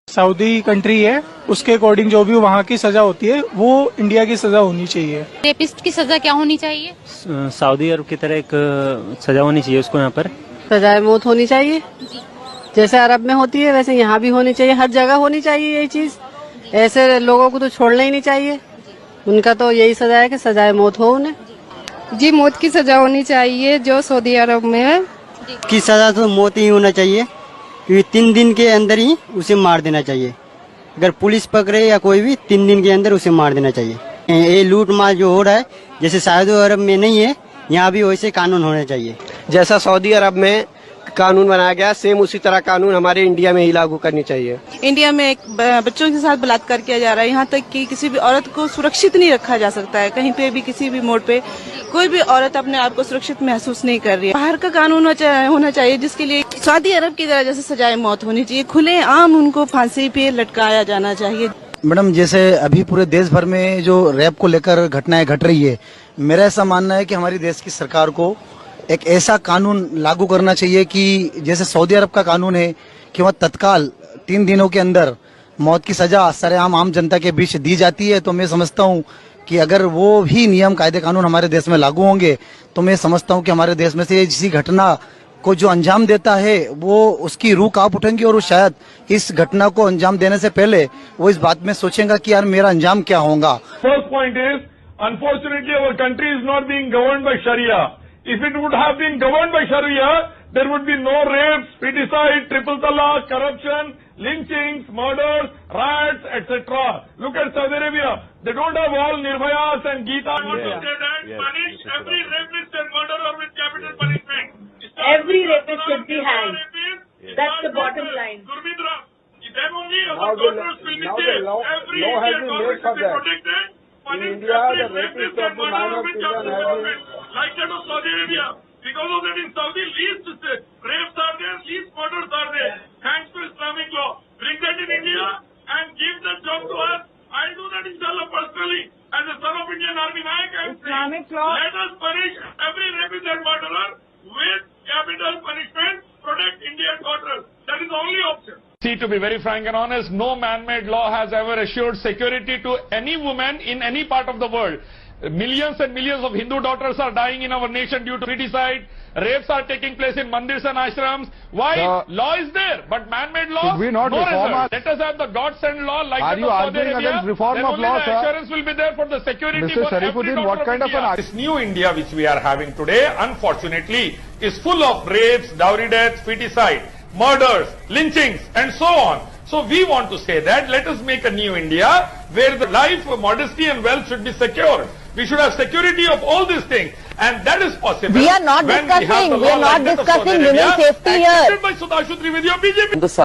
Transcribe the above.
Saudi country है, उसके according जो भी वहाँ की सजा होती है वो इंडिया की सजा होनी चाहिए। रेपिस्ट की सजा क्या होनी चाहिए? सऊदी अरब की तरह एक सजा होनी चाहिए उसको। यहाँ पर सजाए मौत होनी चाहिए, जैसे अरब में होती है वैसे यहाँ भी होनी चाहिए, हर जगह होनी चाहिए यही चीज। ऐसे लोगों को तो छोड़ना ही नहीं चाहिए, उनका तो यही सजा है कि सजाए मौत हो उन्हें। जी मौत की सजा होनी चाहिए जो सऊदी अरब में है। की सजा तो मौत ही होना चाहिए, क्योंकि 3 दिन के अंदर ही उसे मार देना चाहिए। अगर पुलिस पकड़े या कोई भी 3 दिन के अंदर उसे मार देना चाहिए। ये लूट मार जो हो रहा है, जैसे सऊदी अरब में नहीं है, यहाँ भी वैसे कानून होने चाहिए। जैसा सऊदी अरब में कानून बनाया गया सेम उसी तरह कानून हमारे इंडिया में ही लागू करनी चाहिए। इंडिया में एक बच्चों के साथ बलात्कार किया जा रहा है, यहाँ तक कि किसी भी औरत को सुरक्षित नहीं रखा जा सकता है। कहीं पे भी किसी भी मोड़ पे कोई भी औरत अपने आप को सुरक्षित महसूस नहीं कर रही है। बाहर का कानून होना चाहिए जिसके लिए सऊदी अरब की तरह जैसे सजाए मौत होनी चाहिए, खुले आम उनको फांसी पे लटकाया जाना चाहिए। मैडम, जैसे अभी पूरे देश भर में जो रैप को लेकर घटनाएं घट रही है, मेरा ऐसा मानना है कि हमारी देश की सरकार को एक ऐसा कानून लागू करना चाहिए कि जैसे सऊदी अरब का कानून है कि वह तत्काल 3 दिनों के अंदर मौत की सजा सरेआम आम जनता के बीच दी जाती है। तो मैं समझता हूं कि अगर वो भी नियम कायदे कानून हमारे देश में लागू होंगे तो मैं समझता हूं कि हमारे देश में से किसी घटना को जो अंजाम देता है वो उसकी रूह कांप उठेंगी और वो शायद इस घटना को अंजाम देने से पहले वो इस बात में सोचेगा कि यार मेरा अंजाम क्या होगा। First point is unfortunately our country is not being governed by sharia. If it would have been governed by Sharia, there would be no rapes, feticide, triple talaq, corruption, lynchings, murders, riots, etc. Look at Saudi Arabia. They don't have all Nirbhayas and Geeta. I want to say that punish every rapist and murderer with capital punishment. Every rapist should be hanged. That's the bottom line. Gurmitra, then only our daughters will be safe. Every Indian daughter should be protected. In India, the rapist of the minor children have been like that of Saudi Arabia. Because of that in Saudi, least rapes are there, least murders are there. Thanks to Islamic law. Bring that in India and give that job to us. I'll do that inshallah personally. As a son of Indian Army Naik, I'm Islamic law. Let us punish every rapist and murderer with capital punishment. Protect Indian daughters. That is the only option. See, to be very frank and honest, no man-made law has ever assured security to any woman in any part of the world. Millions and millions of Hindu daughters are dying in our nation due to feticide. Rapes are taking place in mandirs and ashrams. Why? Law is there, but man-made law, we not no reform result. Let us have the God-sent law like Are that you of Saudi arguing Arabia. against reform then of only law, the sir? assurance will be there for the security Mr. for Sharifuddin, every what daughter kind of India. an This new India which we are having today, unfortunately, is full of rapes, dowry deaths, feticide, murders, lynchings, and so on. So we want to say that let us make a new India where the life, modesty and wealth should be secure. We should have security of all these things, and that is possible. We are not discussing women's safety here. Accepted by Sudhanshu Trivedi of BJP.